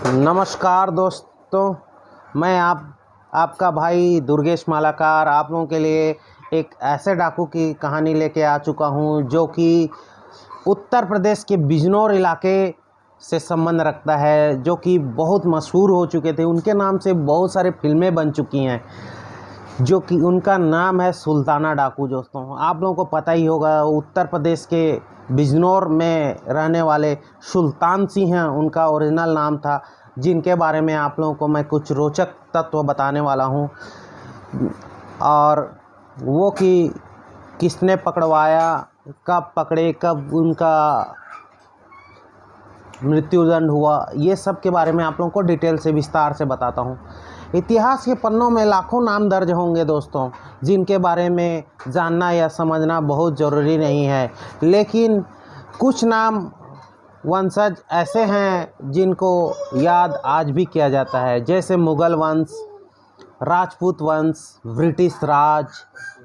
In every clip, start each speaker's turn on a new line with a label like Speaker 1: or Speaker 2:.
Speaker 1: नमस्कार दोस्तों, मैं आपका भाई दुर्गेश मालाकार आप लोगों के लिए एक ऐसे डाकू की कहानी लेके आ चुका हूं जो कि उत्तर प्रदेश के बिजनौर इलाके से संबंध रखता है, जो कि बहुत मशहूर हो चुके थे। उनके नाम से बहुत सारे फिल्में बन चुकी हैं, जो कि उनका नाम है सुल्ताना डाकू। दोस्तों, आप लोगों को पता ही होगा, उत्तर प्रदेश के बिजनौर में रहने वाले सुल्तान सिंह हैं, उनका ओरिजिनल नाम था, जिनके बारे में आप लोगों को मैं कुछ रोचक तत्व बताने वाला हूं। और वो कि किसने पकड़वाया, कब पकड़े, कब उनका मृत्युदंड हुआ, ये सब के बारे में आप लोगों को डिटेल से विस्तार से बताता हूँ। इतिहास के पन्नों में लाखों नाम दर्ज होंगे दोस्तों, जिनके बारे में जानना या समझना बहुत ज़रूरी नहीं है, लेकिन कुछ नाम वंशज ऐसे हैं जिनको याद आज भी किया जाता है, जैसे मुग़ल वंश, राजपूत वंश, ब्रिटिश राज।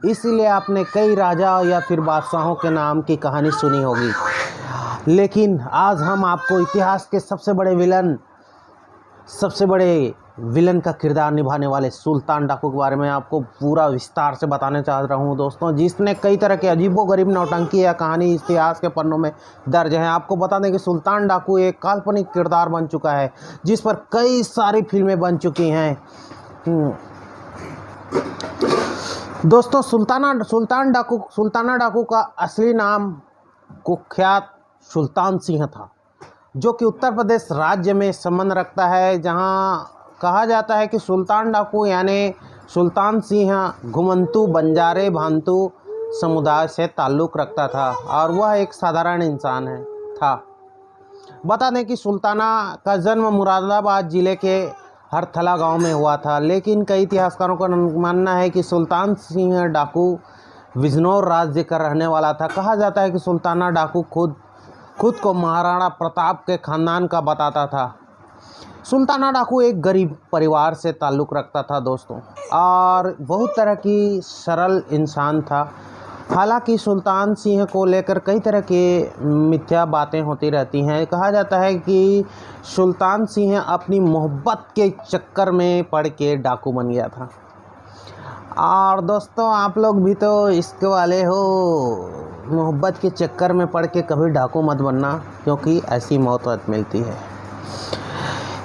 Speaker 1: इसीलिए आपने कई राजा या फिर बादशाहों के नाम की कहानी सुनी होगी। लेकिन आज हम आपको इतिहास के सबसे बड़े विलन का किरदार निभाने वाले सुल्तान डाकू के बारे में आपको पूरा विस्तार से बताने चाह रहा हूं दोस्तों, जिसने कई तरह के अजीबोगरीब नौटंकी या कहानी इतिहास के पन्नों में दर्ज है। आपको बता दें कि सुल्तान डाकू एक काल्पनिक किरदार बन चुका है, जिस पर कई सारी फिल्में बन चुकी हैं। दोस्तों, सुल्ताना डाकू का असली नाम कुख्यात सुल्तान सिंह था, जो कि उत्तर प्रदेश राज्य में संबंध रखता है, जहां कहा जाता है कि सुल्तान डाकू यानी सुल्तान सिंह घुमंतू बंजारे भांतू समुदाय से ताल्लुक़ रखता था और वह एक साधारण इंसान था। बता दें कि सुल्ताना का जन्म मुरादाबाद ज़िले के हरथला गांव में हुआ था, लेकिन कई इतिहासकारों का मानना है कि सुल्तान सिंह डाकू बिजनौर राज्य का रहने वाला था। कहा जाता है कि सुल्ताना डाकू खुद को महाराणा प्रताप के खानदान का बताता था। सुल्ताना डाकू एक गरीब परिवार से ताल्लुक़ रखता था दोस्तों, और बहुत तरह की सरल इंसान था। हालांकि सुल्तान सिंह को लेकर कई तरह के मिथ्या बातें होती रहती हैं। कहा जाता है कि सुल्तान सिंह अपनी मोहब्बत के चक्कर में पड़ के डाकू बन गया था। और दोस्तों, आप लोग भी तो इश्क वाले हो, मोहब्बत के चक्कर में पड़ के कभी डाकू मत बनना, क्योंकि ऐसी मौत मिलती है।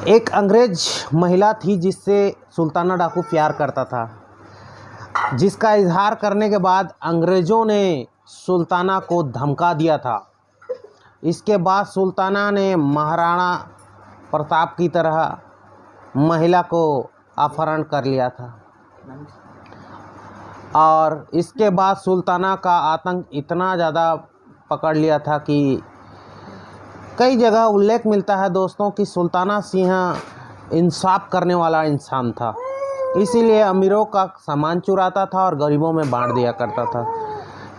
Speaker 1: एक अंग्रेज महिला थी जिससे सुल्ताना डाकू प्यार करता था, जिसका इजहार करने के बाद अंग्रेज़ों ने सुल्ताना को धमका दिया था। इसके बाद सुल्ताना ने महाराणा प्रताप की तरह महिला को अपहरण कर लिया था, और इसके बाद सुल्ताना का आतंक इतना ज़्यादा पकड़ लिया था कि कई जगह उल्लेख मिलता है दोस्तों कि सुल्ताना सिंह इंसाफ करने वाला इंसान था। इसीलिए अमीरों का सामान चुराता था और गरीबों में बांट दिया करता था,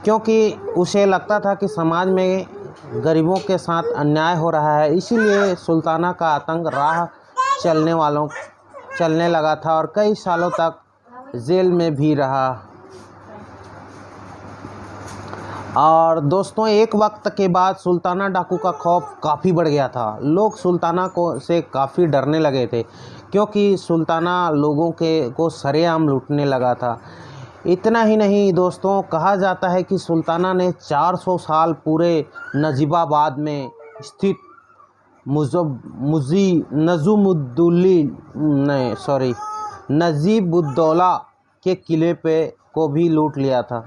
Speaker 1: क्योंकि उसे लगता था कि समाज में गरीबों के साथ अन्याय हो रहा है। इसीलिए सुल्ताना का आतंक राह चलने लगा था और कई सालों तक जेल में भी रहा। और दोस्तों, एक वक्त के बाद सुल्ताना डाकू का खौफ काफ़ी बढ़ गया था। लोग सुल्ताना से काफ़ी डरने लगे थे, क्योंकि सुल्ताना लोगों को सरेआम लूटने लगा था। इतना ही नहीं दोस्तों, कहा जाता है कि सुल्ताना ने 400 साल पूरे नजीबाबाद में स्थित नजीबुद्दौला के किले को भी लूट लिया था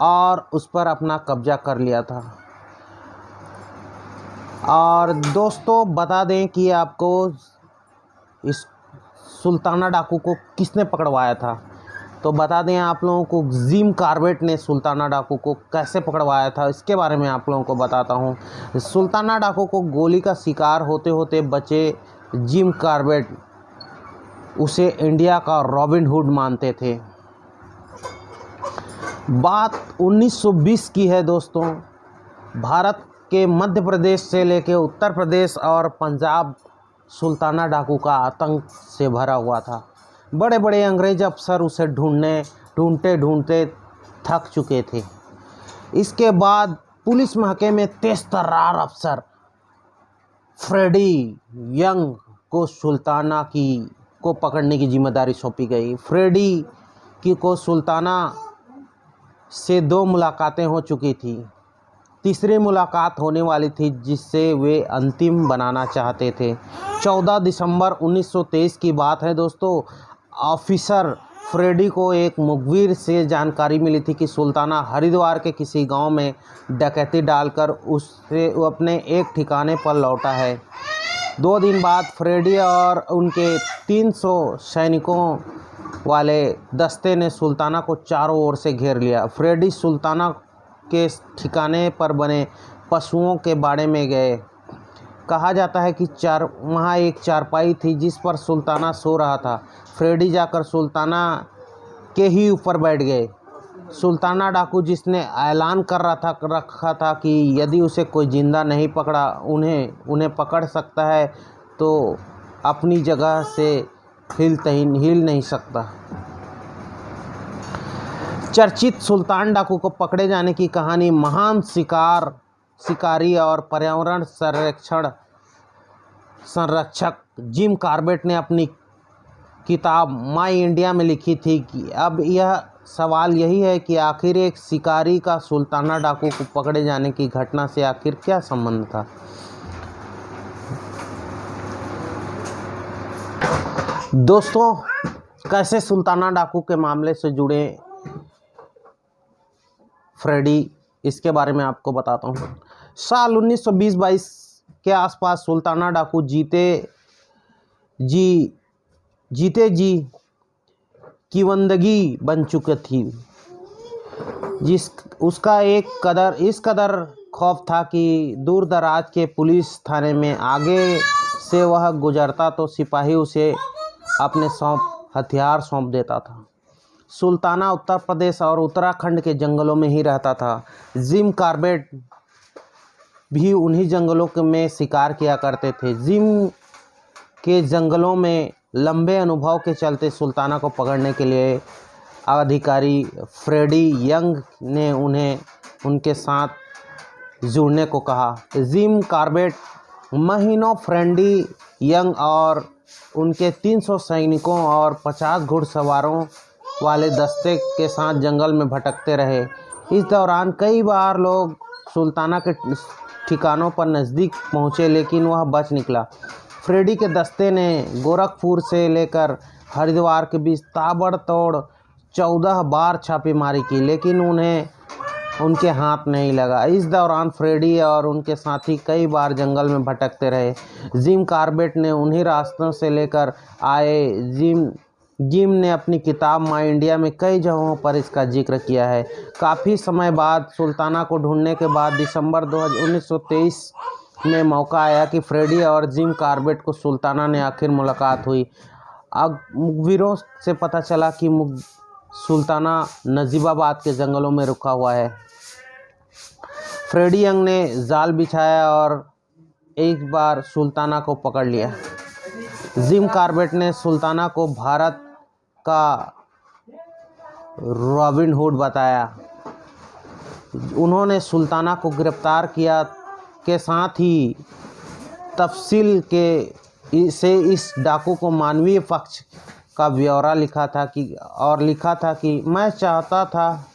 Speaker 1: और उस पर अपना कब्जा कर लिया था। और दोस्तों, बता दें कि आपको इस सुल्ताना डाकू को किसने पकड़वाया था, तो बता दें आप लोगों को जिम कॉर्बेट ने सुल्ताना डाकू को कैसे पकड़वाया था, इसके बारे में आप लोगों को बताता हूँ। सुल्ताना डाकू को गोली का शिकार होते होते बचे जिम कॉर्बेट उसे इंडिया का रॉबिन हुड मानते थे। बात 1920 की है दोस्तों। भारत के मध्य प्रदेश से लेकर उत्तर प्रदेश और पंजाब सुल्ताना डाकू का आतंक से भरा हुआ था। बड़े बड़े अंग्रेज अफसर उसे ढूंढते थक चुके थे। इसके बाद पुलिस महकमे में तेज तर्रार अफसर फ्रेडी यंग को सुल्ताना को पकड़ने की जिम्मेदारी सौंपी गई। फ्रेडी को सुल्ताना से 2 मुलाकातें हो चुकी थी। तीसरी मुलाकात होने वाली थी जिससे वे अंतिम बनाना चाहते थे। 14 दिसंबर 1923 की बात है दोस्तों। ऑफिसर फ्रेडी को एक मुखबिर से जानकारी मिली थी कि सुल्ताना हरिद्वार के किसी गांव में डकैती डालकर उससे अपने एक ठिकाने पर लौटा है। 2 दिन बाद फ्रेडी और उनके 300 सैनिकों वाले दस्ते ने सुल्ताना को चारों ओर से घेर लिया। फ्रेडी सुल्ताना के ठिकाने पर बने पशुओं के बाड़े में गए। कहा जाता है कि वहाँ एक चारपाई थी जिस पर सुल्ताना सो रहा था। फ्रेडी जाकर सुल्ताना के ही ऊपर बैठ गए। सुल्ताना डाकू जिसने ऐलान कर रखा था कि यदि उसे कोई जिंदा नहीं पकड़ा उन्हें पकड़ सकता है, तो अपनी जगह से हिल नहीं सकता। चर्चित सुल्तान डाकू को पकड़े जाने की कहानी महान शिकारी और पर्यावरण संरक्षक जिम कॉर्बेट ने अपनी किताब माई इंडिया में लिखी थी। कि अब यह सवाल यही है कि आखिर एक शिकारी का सुल्ताना डाकू को पकड़े जाने की घटना से आखिर क्या संबंध था। दोस्तों, कैसे सुल्ताना डाकू के मामले से जुड़े फ्रेडी, इसके बारे में आपको बताता हूँ। साल 1920-22 के आसपास सुल्ताना डाकू जीते जी की बंदगी बन चुकी थी। उसका इस कदर खौफ था कि दूर दराज के पुलिस थाने में आगे से वह गुजरता तो सिपाही उसे अपने हथियार सौंप देता था। सुल्ताना उत्तर प्रदेश और उत्तराखंड के जंगलों में ही रहता था। जिम कॉर्बेट भी उन्हीं जंगलों में शिकार किया करते थे। जिम के जंगलों में लंबे अनुभव के चलते सुल्ताना को पकड़ने के लिए अधिकारी फ्रेडी यंग ने उन्हें उनके साथ जुड़ने को कहा। जिम कॉर्बेट महीनों फ्रेडी यंग और उनके 300 सैनिकों और 50 घुड़सवारों वाले दस्ते के साथ जंगल में भटकते रहे। इस दौरान कई बार लोग सुल्ताना के ठिकानों पर नज़दीक पहुंचे, लेकिन वह बच निकला। फ्रेडी के दस्ते ने गोरखपुर से लेकर हरिद्वार के बीच ताबड़तोड़ 14 बार छापेमारी की, लेकिन उन्हें उनके हाथ नहीं लगा। इस दौरान फ्रेडी और उनके साथी कई बार जंगल में भटकते रहे। जिम कॉर्बेट ने उन्हीं रास्तों से लेकर आए। जिम ने अपनी किताब माई इंडिया में कई जगहों पर इसका जिक्र किया है। काफ़ी समय बाद सुल्ताना को ढूंढने के बाद दिसंबर 1923 में मौका आया कि फ्रेडी और जिम कॉर्बेट को सुल्ताना ने आखिर मुलाकात हुई। अब मुखबिरों से पता चला कि सुल्ताना नजीबाबाद के जंगलों में रुका हुआ है। फ्रेडी यंग ने जाल बिछाया और एक बार सुल्ताना को पकड़ लिया। जिम कॉर्बेट ने सुल्ताना को भारत का रॉबिन हुड बताया। उन्होंने सुल्ताना को गिरफ्तार किया के साथ ही तफसील से इस डाकू को मानवीय पक्ष का ब्यौरा लिखा था कि मैं चाहता था।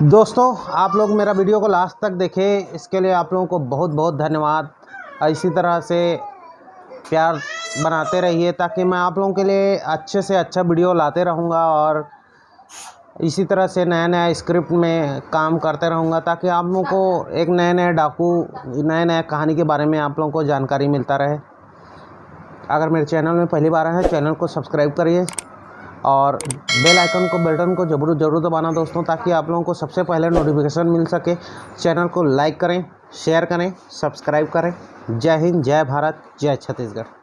Speaker 1: दोस्तों, आप लोग मेरा वीडियो को लास्ट तक देखें, इसके लिए आप लोगों को बहुत बहुत धन्यवाद। इसी तरह से प्यार बनाते रहिए ताकि मैं आप लोगों के लिए अच्छे से अच्छा वीडियो लाते रहूँगा और इसी तरह से नया स्क्रिप्ट में काम करते रहूँगा ताकि आप लोगों को एक नए डाकू नए कहानी के बारे में आप लोगों को जानकारी मिलता रहे। अगर मेरे चैनल में पहली बार है, चैनल को सब्सक्राइब करिए और बेल आइकन को बटन को ज़रूर दबाना दोस्तों, ताकि आप लोगों को सबसे पहले नोटिफिकेशन मिल सके। चैनल को लाइक करें, शेयर करें, सब्सक्राइब करें। जय हिंद, जय भारत, जय छत्तीसगढ़।